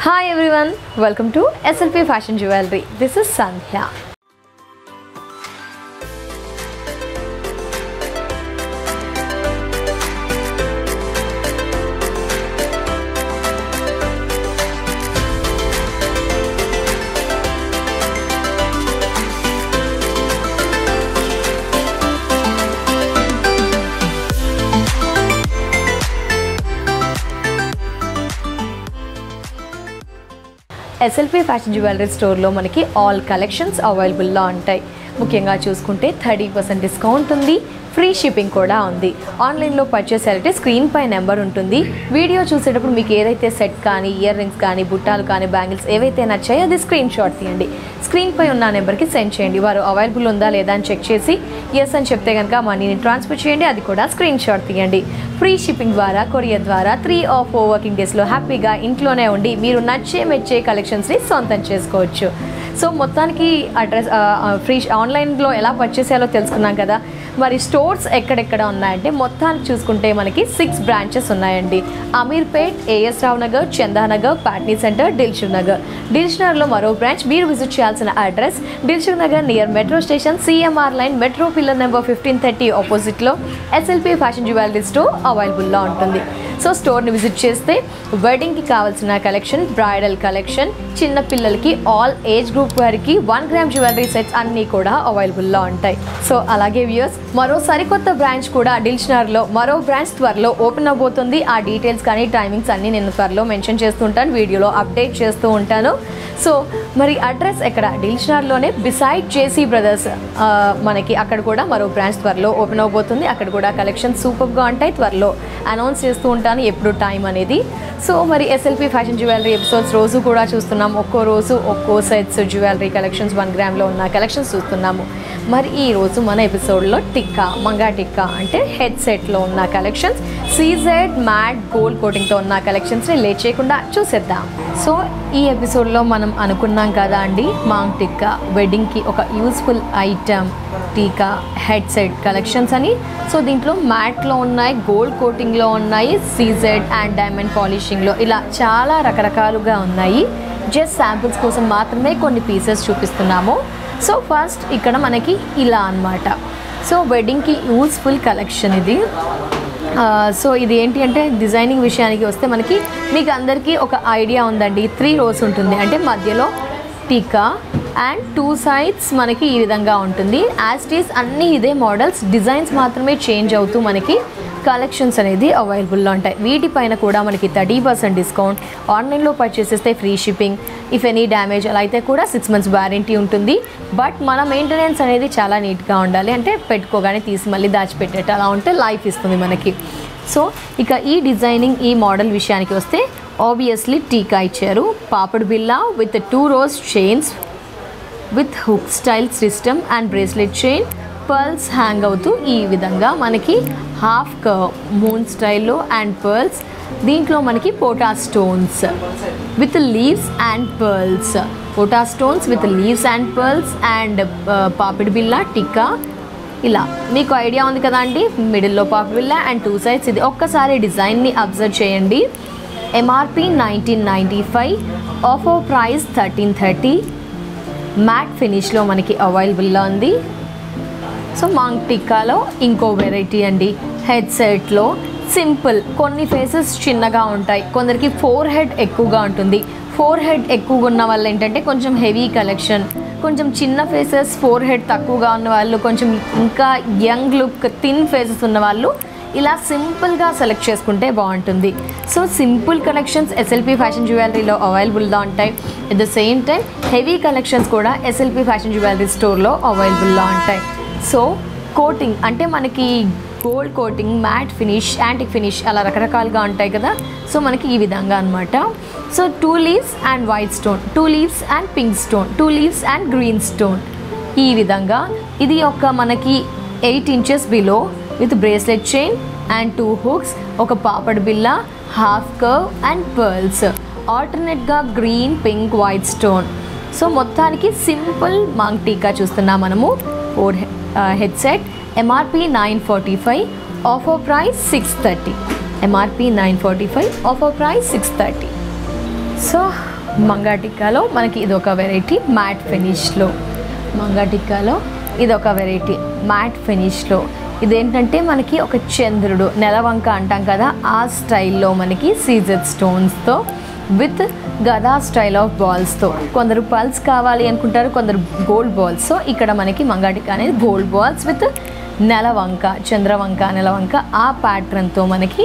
Hi everyone, welcome to SLP Fashion Jewelry. This is Sandhya. SLP Fashion Jewelry Store లో మనకి all collections available లో ఉంటాయి. ముఖ్యంగా చూసుకుంటే 30% డిస్కౌంట్ ఉంది, ఫ్రీ షిప్పింగ్ కూడా ఉంది. ఆన్లైన్లో పర్చేస్ అయితే స్క్రీన్ పై నెంబర్ ఉంటుంది. వీడియో చూసేటప్పుడు మీకు ఏదైతే సెట్ కానీ ఇయర్ రింగ్స్ కానీ బుట్టాలు కానీ బ్యాంగిల్స్ ఏవైతే నచ్చాయో అది స్క్రీన్ షాట్ తీయండి. స్క్రీన్ పై ఉన్న నెంబర్కి సెండ్ చేయండి. వారు అవైలబుల్ ఉందా లేదా అని చెక్ చేసి ఎస్ అని చెప్తే కనుక మనీని ట్రాన్స్ఫర్ చేయండి. అది కూడా స్క్రీన్ షాట్ తీయండి. ఫ్రీ షిప్పింగ్ ద్వారా కొరియర్ ద్వారా 3 or 4 వర్కింగ్ డేస్లో హ్యాపీగా ఇంట్లోనే ఉండి మీరు నచ్చే మెచ్చే కలెక్షన్స్ని సొంతం చేసుకోవచ్చు. సో మొత్తానికి అడ్రస్ ఫ్రీ ఆన్లైన్లో ఎలా పర్చేస్ చేయాలో తెలుసుకున్నాం కదా. మరి స్టోర్స్ ఎక్కడెక్కడ ఉన్నాయంటే మొత్తానికి చూసుకుంటే మనకి 6 బ్రాంచెస్ ఉన్నాయండి. అమీర్పేట్, ఏఎస్ రావు నగర్, చందానగర్, పాట్నీ సెంటర్, దిల్షుక్ నగర్. దిల్షుక్ నగర్లో మరో బ్రాంచ్. మీరు విజిట్ చేయాల్సిన address Dilsukh Nagar near metro station, CMR line, metro pillar number 1530 ఆపోజిట్లో ఎస్ఎల్పి ఫ్యాషన్ జ్యువెలరీ స్టోర్ అవైలబుల్లో ఉంటుంది. సో స్టోర్ని విజిట్ చేస్తే వెడ్డింగ్కి కావాల్సిన కలెక్షన్, బ్రైడల్ కలెక్షన్, చిన్న పిల్లలకి ఆల్ ఏజ్ గ్రూప్ వారికి 1 గ్రామ్ జ్యువెలరీ సెట్స్ అన్నీ కూడా అవైలబుల్లో ఉంటాయి. సో అలాగే వ్యూయర్స్, మరో సరికొత్త బ్రాంచ్ కూడా దిల్షుక్నగర్లో మరో బ్రాంచ్ త్వరలో ఓపెన్ అవబోతుంది. ఆ డీటెయిల్స్ కానీ టైమింగ్స్ అన్నీ నేను త్వరలో మెన్షన్ చేస్తూ ఉంటాను, వీడియోలో అప్డేట్ చేస్తూ ఉంటాను. సో మరి అడ్రస్ ఎక్కడ? దిల్షుక్నగర్లోనే బిసైడ్ జేసీ బ్రదర్స్ మనకి అక్కడ కూడా మరో బ్రాంచ్ త్వరలో ఓపెన్ అవబోతుంది. అక్కడ కూడా కలెక్షన్ సూపర్గా ఉంటాయి. త్వరలో అనౌన్స్ చేస్తూ ఉంటాను ఎప్పుడు టైం అనేది. సో మరి ఎస్ఎల్పి ఫ్యాషన్ జ్యువెలరీ ఎపిసోడ్స్ రోజు కూడా చూస్తున్నాం. ఒక్కో రోజు ఒక్కో సెట్స్ జ్యువెలరీ కలెక్షన్స్ 1 గ్రామ్లో ఉన్న కలెక్షన్స్ చూస్తున్నాము. మరి ఈరోజు మన ఎపిసోడ్లో టిక్కా, మంగా టిక్కా అంటే హెడ్ సెట్లో ఉన్న కలెక్షన్స్, సీజెడ్ మ్యాట్ గోల్డ్ కోటింగ్తో ఉన్న కలెక్షన్స్ని లేట్ చేయకుండా చూసేద్దాం. సో ఈ ఎపిసోడ్లో మనం అనుకున్నాం కదా అండి, మాంగ్ టిక్కా వెడ్డింగ్కి ఒక యూస్ఫుల్ ఐటమ్ టీకా హెడ్ సెట్ కలెక్షన్స్ అని. సో దీంట్లో మ్యాట్లో ఉన్నాయి, గోల్డ్ కోటింగ్లో ఉన్నాయి, సీజెడ్ అండ్ డైమండ్ పాలిషింగ్లో, ఇలా చాలా రకరకాలుగా ఉన్నాయి. జస్ట్ శాంపిల్స్ కోసం మాత్రమే కొన్ని పీసెస్ చూపిస్తున్నాము. సో ఫస్ట్ ఇక్కడ మనకి ఇలా అన్నమాట. సో వెడ్డింగ్కి యూస్ఫుల్ కలెక్షన్ ఇది. సో ఇది ఏంటి అంటే డిజైనింగ్ విషయానికి వస్తే మనకి మీకు అందరికీ ఒక ఐడియా ఉందండి. 3 rows ఉంటుంది, అంటే మధ్యలో టీకా అండ్ 2 sides మనకి ఈ విధంగా ఉంటుంది. యాజ్ ఇట్ ఈస్ అన్నీ ఇదే మోడల్స్, డిజైన్స్ మాత్రమే చేంజ్ అవుతూ మనకి కలెక్షన్స్ అనేది అవైలబుల్లో ఉంటాయి. వీటిపైన కూడా మనకి 30% డిస్కౌంట్. ఆన్లైన్లో పర్చేస్ చేస్తే free shipping. If any damage అలా అయితే కూడా 6 months వారంటీ ఉంటుంది. బట్ మన మెయింటెనెన్స్ అనేది చాలా నీట్గా ఉండాలి, అంటే పెట్టుకోగానే తీసి మళ్ళీ దాచిపెట్టేట అలా ఉంటే లైఫ్ ఇస్తుంది మనకి. సో ఇక ఈ డిజైనింగ్ ఈ మోడల్ విషయానికి వస్తే ఆబ్వియస్లీ టీకా ఇచ్చారు, పాపడ్ బిల్లా with 2 rows chains with hook style system and bracelet chain, pearls hang అవుతూ ఈ విధంగా మనకి హాఫ్ కర్వ్ మూన్ స్టైల్లో అండ్ పర్ల్స్. దీంట్లో మనకి పోటా stones with leaves and pearls, పోటా stones with leaves and pearls and పాపిడి బిల్లా టిక్కా. ఇలా మీకు ఐడియా ఉంది కదా అండి, మిడిల్లో పాపిడి బిల్లా అండ్ 2 sides. ఇది ఒక్కసారి డిజైన్ని అబ్జర్వ్ చేయండి. MRP 1995, offer price 1330. మ్యాట్ ఫినిష్లో మనకి అవైలబుల్లో ఉంది. సో మాంగ్ టిక్కాలో ఇంకో వెరైటీ అండి. హెడ్ సెట్లో సింపుల్, కొన్ని ఫేసెస్ చిన్నగా ఉంటాయి, కొందరికి 4 ఎక్కువగా ఉంటుంది. 4 ఎక్కువగా ఉన్న వాళ్ళు ఏంటంటే కొంచెం హెవీ కలెక్షన్, కొంచెం చిన్న ఫేసెస్ 4 తక్కువగా ఉన్న వాళ్ళు, కొంచెం ఇంకా యంగ్ లుక్ థిన్ ఫేసెస్ ఉన్న వాళ్ళు ఇలా సింపుల్గా సెలెక్ట్ చేసుకుంటే బాగుంటుంది. So simple collections SLP fashion జ్యువెలరీలో అవైలబుల్గా ఉంటాయి. At the same time heavy collections కూడా ఎస్ఎల్పి ఫ్యాషన్ జ్యువెలరీ స్టోర్లో అవైలబుల్గా ఉంటాయి. సో కోటింగ్ అంటే మనకి gold coating, matte finish, antique finish అలా రకరకాలుగా ఉంటాయి కదా. సో మనకి ఈ విధంగా అనమాట. So 2 leaves and white stone, 2 leaves and pink stone, 2 leaves and green stone, ఈ విధంగా. ఇది ఒక మనకి 8 inches below with bracelet chain and 2 hooks, ఒక పాపడ్ బిల్లా, హాఫ్ కర్వ్ అండ్ పర్ల్స్, ఆల్టర్నేట్గా green, pink, white stone. So మొత్తానికి సింపుల్ మాంగ్ టీకా చూస్తున్నాం మనము. 4 head set, MRP 945, offer price 630. MRP 945, offer price 630. So Manga టిక్కాలో మనకి ఇదొక వెరైటీ మ్యాట్ ఫినిష్లో, మంగా టిక్కాలో ఇదొక వెరైటీ మ్యాట్ ఫినిష్లో. ఇదేంటంటే మనకి ఒక చంద్రుడు నెలవంక అంటాం కదా, ఆ స్టైల్లో మనకి సీజెడ్ స్టోన్స్తో విత్ గదా స్టైల్ ఆఫ్ బాల్స్తో. కొందరు పల్స్ కావాలి అనుకుంటారు, కొందరు గోల్డ్ బాల్స్. సో ఇక్కడ మనకి మంగా టిక్కా అనేది గోల్డ్ బాల్స్ విత్ నెలవంక, చంద్రవంక, నెలవంక ఆ ప్యాటర్న్తో మనకి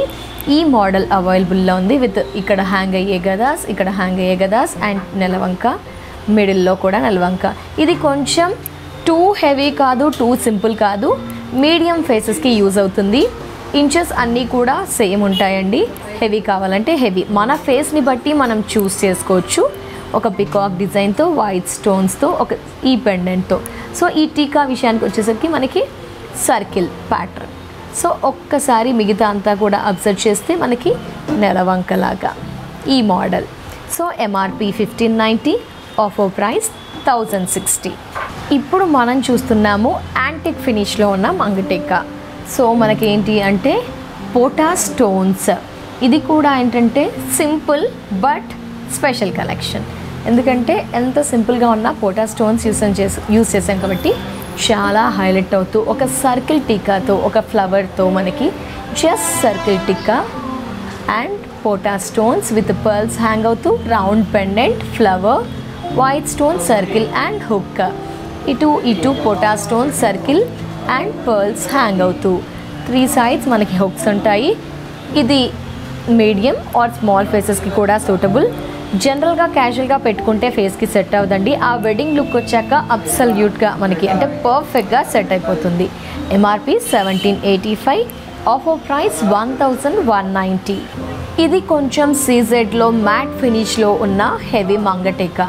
ఈ మోడల్ అవైలబుల్లో ఉంది. విత్ ఇక్కడ హ్యాంగ్ అయ్యే గదాస్, ఇక్కడ హ్యాంగ్ అయ్యే గదాస్ అండ్ నెలవంక, మిడిల్లో కూడా నెలవంక. ఇది కొంచెం టూ హెవీ కాదు, టూ సింపుల్ కాదు, మీడియం ఫేసెస్కి యూజ్ అవుతుంది. ఇంచెస్ అన్నీ కూడా సేమ్ ఉంటాయండి. హెవీ కావాలంటే హెవీ, మన ఫేస్ని బట్టి మనం చూస్ చేసుకోవచ్చు. ఒక పికాక్ డిజైన్తో, వైట్ స్టోన్స్తో, ఒక ఈ పెండెంట్తో. సో ఈ టీకా విషయానికి వచ్చేసరికి మనకి సర్కిల్ ప్యాటర్న్. సో ఒక్కసారి మిగతా అంతా కూడా అబ్జర్వ్ చేస్తే మనకి నెలవంకలాగా ఈ model. So MRP 1590, offer price 1060. ఇప్పుడు మనం చూస్తున్నాము యాంటిక్ ఫినిష్లో ఉన్న మంగా టిక్కా. సో మనకేంటి అంటే పోటా స్టోన్స్. ఇది కూడా ఏంటంటే సింపుల్ బట్ స్పెషల్ కలెక్షన్. ఎందుకంటే ఎంత సింపుల్గా ఉన్న పోటా స్టోన్స్ యూస్ చేసాం కాబట్టి చాలా హైలైట్ అవుతూ ఒక సర్కిల్ టిక్కాతో, ఒక ఫ్లవర్తో మనకి జస్ట్ సర్కిల్ టిక్కా అండ్ పోటా స్టోన్స్ విత్ పర్ల్స్ హ్యాంగ్ అవుతూ, round pendant, flower, white stone, circle and hook. ఇటు పోటా stone, circle and pearls hang అవుతూ 3 sides మనకి హుక్స్ ఉంటాయి. ఇది మీడియం ఆర్ స్మాల్ ఫేసెస్కి కూడా సూటబుల్. జనరల్గా క్యాజువల్గా పెట్టుకుంటే ఫేస్కి సెట్ అవ్వదండి. ఆ వెడ్డింగ్ లుక్ వచ్చాక అబ్సల్యూట్గా మనకి అంటే పర్ఫెక్ట్గా సెట్ అయిపోతుంది. MRP 1785, offer price 1190. ఇది కొంచెం సీజెడ్లో మ్యాట్ ఫినిష్లో ఉన్న హెవీ మంగా టిక్కా.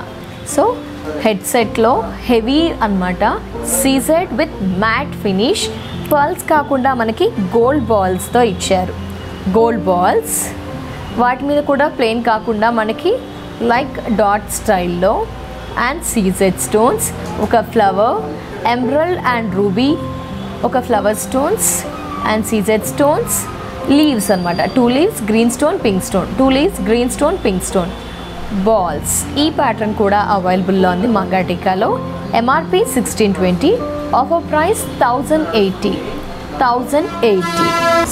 సో హెడ్సెట్లో హెవీ అన్నమాట, CZ with matte finish. Pearls కాకుండా మనకి గోల్డ్ బాల్స్తో ఇచ్చారు. గోల్డ్ బాల్స్ వాటి మీద కూడా ప్లెయిన్ కాకుండా మనకి లైక్ డాట్ స్టైల్లో అండ్ సీజెడ్ స్టోన్స్, ఒక ఫ్లవర్, ఎమరల్డ్ అండ్ రూబీ, ఒక flower stones and CZ stones, leaves అనమాట. 2 leaves, green stone, pink stone, 2 leaves, green stone, pink stone, balls. ఈ ప్యాటర్న్ కూడా అవైలబుల్లో ఉంది మంగా టిక్కాలో. MRP 1620, offer price 1080.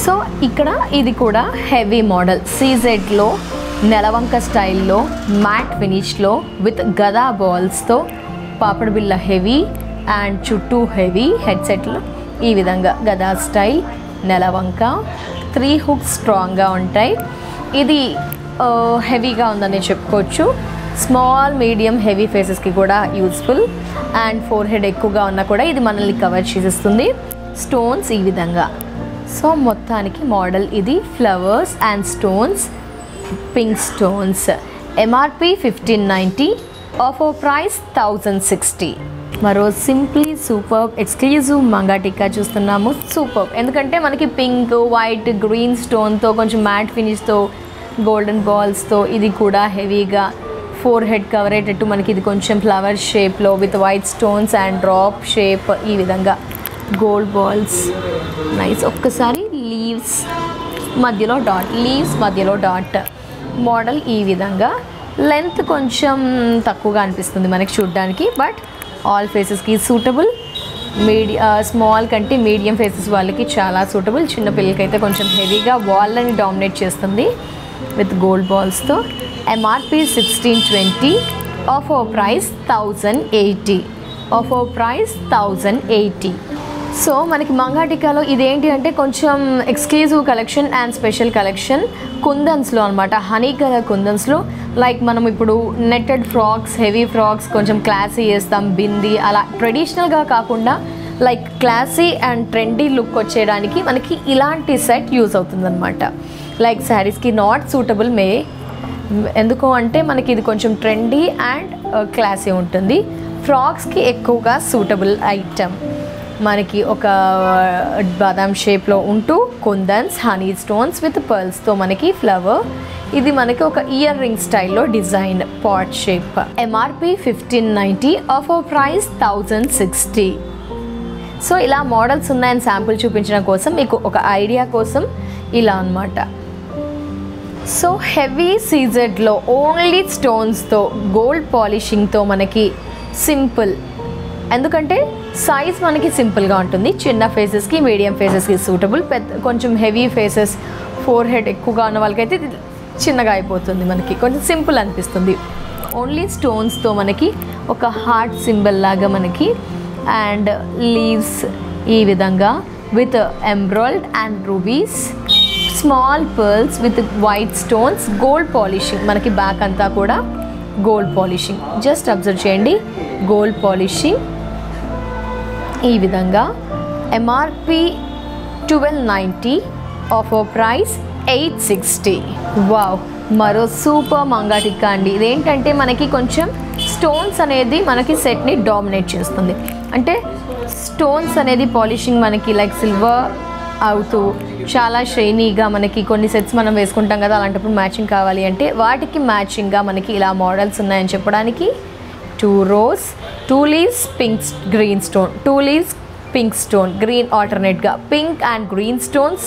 సో ఇక్కడ ఇది కూడా హెవీ మోడల్, సీజెడ్లో నెలవంక స్టైల్లో మ్యాట్ ఫినిష్లో విత్ గదా బాల్స్తో, పాపడ బిళ్ళ హెవీ అండ్ చుట్టూ హెవీ హెడ్సెట్లో ఈ విధంగా గదా స్టైల్, నెలవంక, 3 hooks స్ట్రాంగ్గా ఉంటాయి. ఇది హెవీగా ఉందని చెప్పుకోవచ్చు. స్మాల్, మీడియం, హెవీ ఫేసెస్కి కూడా యూస్ఫుల్ అండ్ ఫోర్ హెడ్ ఎక్కువగా ఉన్నా కూడా ఇది మనల్ని కవర్ చేసేస్తుంది. స్టోన్స్ ఈ విధంగా. సో మొత్తానికి మోడల్ ఇది flowers and stones, pink stones. MRP 1590, offer price 1060. మరో simply super exclusive Manga tikka చూస్తున్నాము. సూపర్ ఎందుకంటే మనకి పింక్, వైట్, గ్రీన్ స్టోన్తో కొంచెం మ్యాట్ ఫినిష్తో, గోల్డెన్ బాల్స్తో, ఇది కూడా హెవీగా ఫోర్ హెడ్ కవర్ అయ్యేటట్టు మనకి ఇది కొంచెం ఫ్లవర్ షేప్లో with white stones and drop shape, ఈ విధంగా గోల్డ్ బాల్స్ నైస్. ఒక్కసారి లీవ్స్ మధ్యలో డాట్, లీవ్స్ మధ్యలో డాట్ మోడల్ ఈ విధంగా. లెంత్ కొంచెం తక్కువగా అనిపిస్తుంది మనకి చూడడానికి, బట్ ఆల్ ఫేసెస్కి సూటబుల్. స్మాల్ కంటే మీడియం ఫేసెస్ వాళ్ళకి చాలా సూటబుల్. చిన్న పిల్లలకి అయితే కొంచెం హెవీగా వాళ్ళని డామినేట్ చేస్తుంది విత్ గోల్డ్ బాల్స్తో. MRP 1620, offer price 1080. Offer price 1080. So మనకి మంగా టిక్కాలో ఇదేంటి అంటే కొంచెం exclusive collection and special collection. కుందన్స్లో అనమాట, హనీ కలర్ కుందన్స్లో. లైక్ మనం ఇప్పుడు నెట్టెడ్ ఫ్రాక్స్, హెవీ ఫ్రాక్స్ కొంచెం క్లాసీ వేస్తాం, బింది అలా ట్రెడిషనల్గా కాకుండా like classy and trendy look వచ్చేయడానికి మనకి ఇలాంటి సెట్ యూజ్ అవుతుందన్నమాట. లైక్ శారీస్కి నాట్ సూటబుల్ ఎందుకు అంటే మనకి ఇది కొంచెం ట్రెండీ అండ్ క్లాసీ ఉంటుంది. ఫ్రాక్స్కి ఎక్కువగా సూటబుల్ ఐటమ్. మనకి ఒక బాదాం షేప్లో ఉంటూ కుందన్స్, హనీ స్టోన్స్ విత్ పర్ల్స్తో మనకి ఫ్లవర్. ఇది మనకి ఒక ఇయర్ రింగ్ స్టైల్లో design, pot shape. MRP 1590, offer price 1060. So ఇలా మోడల్స్ ఉన్నాయని శాంపుల్ చూపించడం కోసం, మీకు ఒక ఐడియా కోసం ఇలా అన్నమాట. సో హెవీ సీజెడ్లో ఓన్లీ స్టోన్స్తో గోల్డ్ పాలిషింగ్తో మనకి సింపుల్, ఎందుకంటే సైజ్ మనకి సింపుల్గా ఉంటుంది. చిన్న ఫేసెస్కి మీడియం ఫేసెస్కి సూటబుల్. కొంచెం హెవీ ఫేసెస్, ఫోర్ హెడ్ ఎక్కువగా ఉన్న వాళ్ళకైతే చిన్నగా అయిపోతుంది, మనకి కొంచెం సింపుల్ అనిపిస్తుంది. ఓన్లీ స్టోన్స్తో మనకి ఒక హార్ట్ సింబల్ లాగా మనకి అండ్ లీవ్స్ ఈ విధంగా విత్ ఎంబ్రాయిడ్ and rubies, small pearls with white stones, gold polishing. మనకి బ్యాక్ అంతా కూడా గోల్డ్ పాలిషింగ్. జస్ట్ అబ్జర్వ్ చేయండి, గోల్డ్ పాలిషింగ్ ఈ విధంగా. MRP 1290, offer price 860. వావ్, మరో సూపర్ మంగా టిక్కా అండి. ఇదేంటంటే మనకి కొంచెం స్టోన్స్ అనేది మనకి సెట్ని డామినేట్ చేస్తుంది. అంటే స్టోన్స్ అనేది పాలిషింగ్ మనకి లైక్ సిల్వర్ అవుతూ చాలా షైనీగా మనకి కొన్ని సెట్స్ మనం వేసుకుంటాం కదా, అలాంటప్పుడు మ్యాచింగ్ కావాలి అంటే వాటికి మ్యాచింగ్గా మనకి ఇలా మోడల్స్ ఉన్నాయని చెప్పడానికి 2 rows, 2 leaves pink green stone, 2 leaves pink stone, green ఆల్టర్నేట్గా pink and green stones,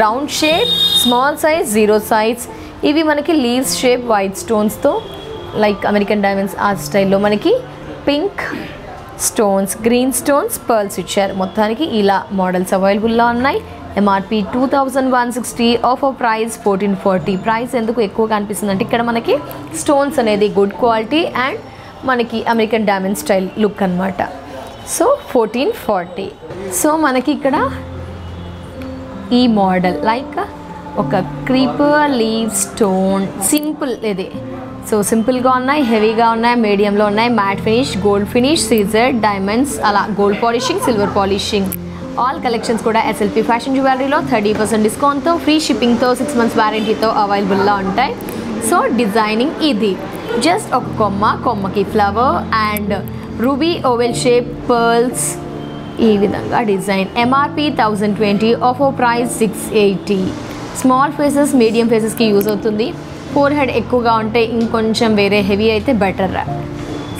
round shape, small size, 0 size. ఇవి మనకి లీవ్స్ షేప్ వైట్ స్టోన్స్తో లైక్ అమెరికన్ డైమండ్స్ ఆ స్టైల్లో మనకి pink stones, green stones, pearls ఇచ్చారు. మొత్తానికి ఇలా మోడల్స్ అవైలబుల్లో ఉన్నాయి. MRP 2160, offer price 1440. ప్రైస్ ఎందుకు ఎక్కువగా అనిపిస్తుంది అంటే ఇక్కడ మనకి స్టోన్స్ అనేది గుడ్ క్వాలిటీ అండ్ మనకి అమెరికన్ డైమండ్ స్టైల్ లుక్ అనమాట. సో 1440. సో మనకి ఇక్కడ ఈ మోడల్ లైక్ ఒక క్రీపర్ లీవ్ స్టోన్ సింపుల్ ఇది. సో సింపుల్గా ఉన్నాయి, హెవీగా ఉన్నాయి, మీడియంలో ఉన్నాయి, matte finish, gold finish, CZ, diamonds, అలా gold polishing, silver polishing. All collections కూడా ఎస్ఎల్పి ఫ్యాషన్ జ్యువెలరీలో 30% డిస్కౌంట్తో, ఫ్రీ షిప్పింగ్తో, 6 months వ్యారంటీతో అవైలబుల్లో ఉంటాయి. సో డిజైనింగ్ ఇది జస్ట్ ఒక కొమ్మకి flower and ruby oval shape pearls ఈ విధంగా design. MRP 1020, offer price 680. Small faces, medium ఫేసెస్కి యూజ్ అవుతుంది. ఫోర్ హెడ్ ఎక్కువగా ఉంటే ఇంకొంచెం వేరే హెవీ అయితే better.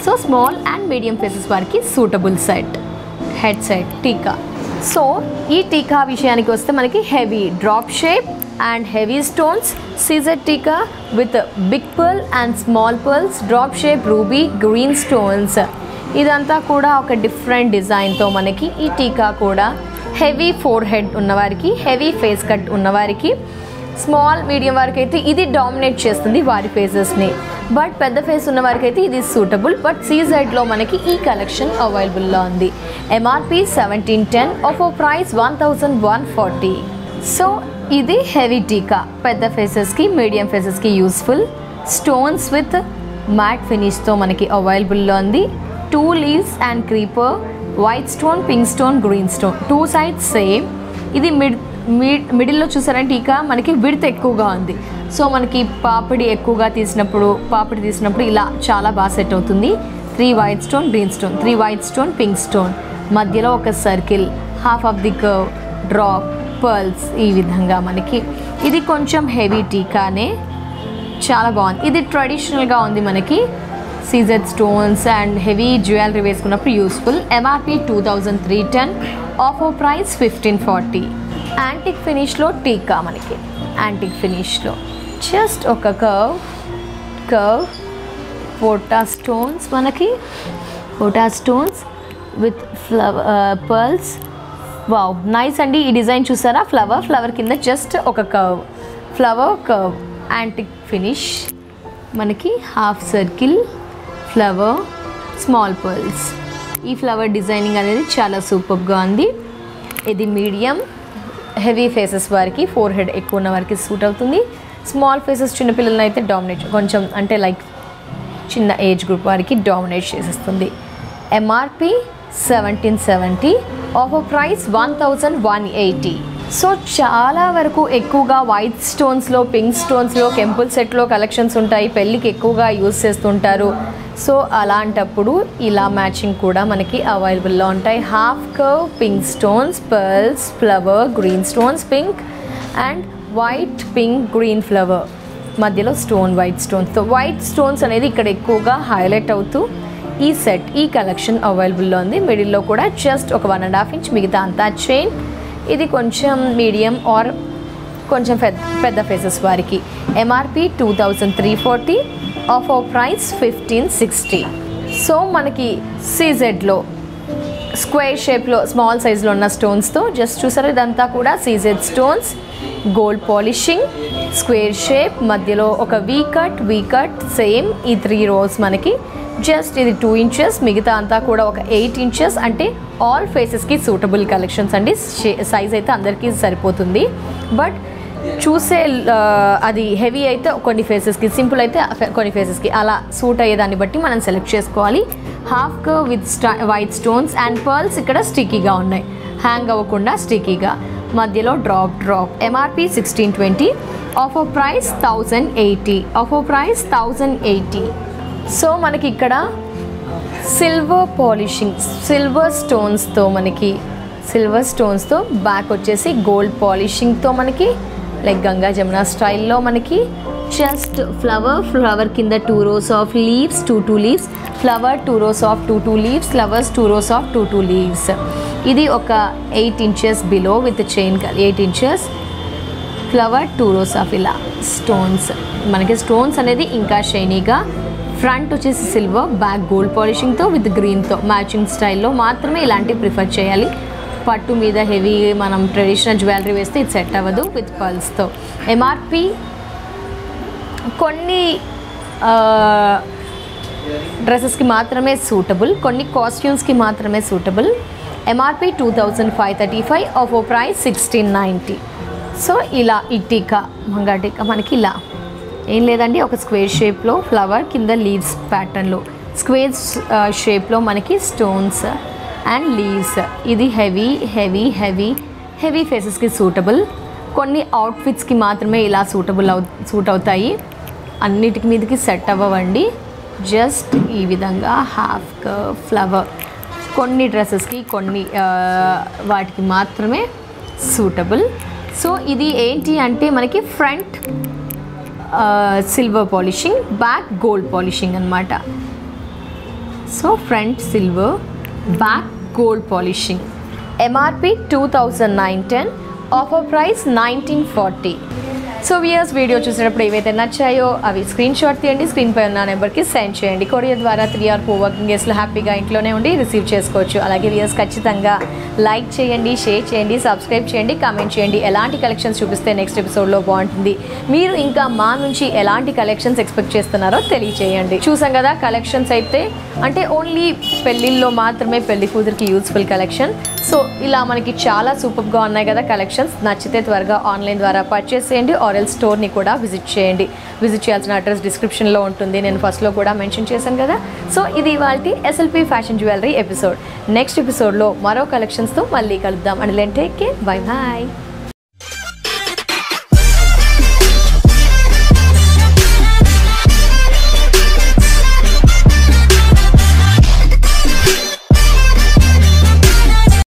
So small and medium faces వారికి suitable set, head set, tikka. So ఈ టీకా విషయానికి వస్తే మనకి heavy drop shape and heavy stones, CZ tikka with big pearl and small pearls, drop shape, ruby, green stones. ఇదంతా కూడా ఒక డిఫరెంట్ డిజైన్తో మనకి ఈ టీకా కూడా హెవీ ఫోర్ హెడ్ ఉన్నవారికి, హెవీ ఫేస్ కట్ ఉన్నవారికి, స్మాల్ మీడియం వారికి అయితే ఇది డామినేట్ చేస్తుంది వారి ఫేసెస్ని. బట్ పెద్ద ఫేస్ ఉన్న వారికి అయితే ఇది సూటబుల్. బట్ సీజెడ్లో మనకి ఈ కలెక్షన్ అవైలబుల్లో ఉంది. MRP 1710, offer price 1140. సో ఇది హెవీ టీకా, పెద్ద ఫేసెస్కి, మీడియం ఫేసెస్కి యూస్ఫుల్. స్టోన్స్ విత్ మ్యాట్ ఫినిష్తో మనకి అవైలబుల్లో ఉంది. 2 leaves and creeper, white stone, pink stone, green stone, 2 sides same. ఇది మిడిల్లో చూసారంటే టీకా మనకి విడ్త్ ఎక్కువగా ఉంది. సో మనకి పాపిడి తీసినప్పుడు ఇలా చాలా బాగా సెట్ అవుతుంది. 3 white stone, green stone, 3 white stone, pink stone, మధ్యలో ఒక circle, half of the curve, drop, pearls ఈ విధంగా మనకి. ఇది కొంచెం హెవీ టీకానే, చాలా బాగుంది. ఇది ట్రెడిషనల్గా ఉంది మనకి. CZ stones and heavy jewellery వేసుకున్నప్పుడు useful. MRP 2310, offer price 1540. Antique ఫినిష్లో టీకా మనకి, యాంటిక్ ఫినిష్లో జస్ట్ ఒక కర్వ్ పోటా స్టోన్స్, మనకి పోటా stones with pearls. Wow, nice అండి. ఈ డిజైన్ చూసారా, ఫ్లవర్ కింద జస్ట్ ఒక కర్వ్, యాంటిక్ ఫినిష్ మనకి, half circle, flower, small pearls. ఈ ఫ్లవర్ డిజైనింగ్ అనేది చాలా సూపర్గా ఉంది. ఇది మీడియం హెవీ ఫేసెస్ వారికి, ఫోర్ హెడ్ ఎక్కువ ఉన్న వారికి సూట్ అవుతుంది. స్మాల్ ఫేసెస్ చిన్నపిల్లలను అయితే డామినేట్, కొంచెం అంటే లైక్ చిన్న ఏజ్ గ్రూప్ వారికి డామినేట్ చేసేస్తుంది. MRP 1770, offer price 1180. సో చాలా వరకు ఎక్కువగా వైట్ స్టోన్స్లో, పింక్ స్టోన్స్లో, కెంపుల్ సెట్లో కలెక్షన్స్ ఉంటాయి. పెళ్ళికి ఎక్కువగా యూజ్ చేస్తుంటారు. సో అలాంటప్పుడు ఇలా మ్యాచింగ్ కూడా మనకి అవైలబుల్లో ఉంటాయి. Half curve, pink stones, pearls, flower, green stones, pink and white, pink, green flower, మధ్యలో స్టోన్, వైట్ స్టోన్స్తో. వైట్ స్టోన్స్ అనేది ఇక్కడ ఎక్కువగా హైలైట్ అవుతూ ఈ సెట్, ఈ కలెక్షన్ అవైలబుల్లో ఉంది. మిడిల్లో కూడా జస్ట్ ఒక 1.5 inch, మిగతా అంతా చైన్. ఇది కొంచెం మీడియం ఆర్ కొంచెం పెద్ద ఫేసెస్ వారికి. MRP 2340, offer price 1560. సో మనకి సీజెడ్లో స్క్వేర్ షేప్లో స్మాల్ సైజులో ఉన్న స్టోన్స్తో జస్ట్ చూసారు, ఇదంతా కూడా CZ stones, gold polishing, square shape, మధ్యలో ఒక వీ కట్ సేమ్. ఈ 3 rows మనకి జస్ట్ ఇది 2 inches, మిగతా అంతా కూడా ఒక 8 inches. అంటే ఆల్ ఫేసెస్కి సూటబుల్ కలెక్షన్స్ అండి. సైజ్ అయితే అందరికీ సరిపోతుంది, బట్ చూసే అది హెవీ అయితే కొన్ని ఫేసెస్కి, సింపుల్ అయితే కొన్ని ఫేసెస్కి, అలా సూట్ అయ్యేదాన్ని బట్టి మనం సెలెక్ట్ చేసుకోవాలి. Half curve with white stones and pearls ఇక్కడ స్టిక్కీగా ఉన్నాయి, హ్యాంగ్ అవ్వకుండా స్టిక్కీగా. మధ్యలో drop. MRP 1620, offer price 1080. So మనకి ఇక్కడ సిల్వర్ పాలిషింగ్, సిల్వర్ స్టోన్స్తో బ్యాక్ వచ్చేసి గోల్డ్ పాలిషింగ్తో మనకి లైక్ గంగా జమున స్టైల్లో మనకి జస్ట్ ఫ్లవర్ కింద 2 rows of leaves, 2 leaves, flower 2 rows of 2 leaves, flowers 2 rows of 2 leaves. ఇది ఒక 8 inches below with chain 8 inches, flower 2 rows of ఇలా స్టోన్స్. మనకి స్టోన్స్ అనేది ఇంకా షైనీగా, ఫ్రంట్ వచ్చేసి సిల్వర్, బ్యాక్ గోల్డ్ పాలిషింగ్తో విత్ గ్రీన్తో మ్యాచింగ్ స్టైల్లో మాత్రమే ఇలాంటివి ప్రిఫర్ చేయాలి. పట్టు మీద హెవీ మనం ట్రెడిషనల్ జ్యువెలరీ వేస్తే ఇది సెట్ అవ్వదు విత్ పర్ల్స్తో. ఎంఆర్పి కొన్ని డ్రెస్సెస్కి మాత్రమే సూటబుల్, కొన్ని కాస్ట్యూమ్స్కి మాత్రమే suitable. MRP 2535, offer price 1690. So ఇలా ఇటీకా మంగాటికా మనకి ఇలా ఏం లేదండి, ఒక స్క్వేర్ షేప్లో ఫ్లవర్ కింద లీవ్స్ ప్యాటర్న్లో, స్క్వేర్ షేప్లో మనకి స్టోన్స్ అండ్ లీవ్స్. ఇది హెవీ ఫేసెస్కి సూటబుల్. కొన్ని అవుట్ఫిట్స్కి మాత్రమే ఇలా సూట్ అవుతాయి, అన్నిటికి మీదకి సెట్ అవ్వండి. జస్ట్ ఈ విధంగా హాఫ్ కర్వ్ ఫ్లవర్ కొన్ని డ్రెస్సెస్కి, కొన్ని వాటికి మాత్రమే సూటబుల్. సో ఇది ఏంటి అంటే మనకి front silver polishing, back gold polishing అన్నమాట. So front silver, back gold polishing. MRP 2910, offer price 1940. So viewers, video చూసినప్పుడు ఏవైతే నచ్చాయో అవి స్క్రీన్ షాట్ తీయండి, స్క్రీన్ పై ఉన్న నెంబర్కి సెండ్ చేయండి. కొరియర్ ద్వారా 3 or 4 వర్కింగ్ డేస్లో హ్యాపీగా ఇంట్లోనే ఉండి రిసీవ్ చేసుకోవచ్చు. అలాగే వ్యూయర్స్ ఖచ్చితంగా లైక్ చేయండి, షేర్ చేయండి, సబ్స్క్రైబ్ చేయండి, కామెంట్ చేయండి. ఎలాంటి కలెక్షన్స్ చూపిస్తే నెక్స్ట్ ఎపిసోడ్లో బాగుంటుంది, మీరు ఇంకా మా నుంచి ఎలాంటి కలెక్షన్స్ ఎక్స్పెక్ట్ చేస్తున్నారో తెలియచేయండి. చూసాం కదా కలెక్షన్స్ అయితే, అంటే ఓన్లీ పెళ్ళిళ్ళలో మాత్రమే పెళ్లి కూతురికి యూస్ఫుల్ కలెక్షన్. సో ఇలా మనకి చాలా సూపర్గా ఉన్నాయి కదా కలెక్షన్స్. నచ్చితే త్వరగా ఆన్లైన్ ద్వారా పర్చేస్ చేయండి, ఆర్ఎల్ స్టోర్ని కూడా విజిట్ చేయండి. విజిట్ చేయాల్సిన అడ్రస్ డిస్క్రిప్షన్లో ఉంటుంది, నేను ఫస్ట్లో కూడా మెన్షన్ చేశాను కదా. సో ఇది ఇవాల్టి SLP fashion jewellery episode. Next ఎపిసోడ్లో మరో కలెక్షన్స్తో మళ్ళీ కలుద్దాం. And take care, bye bye.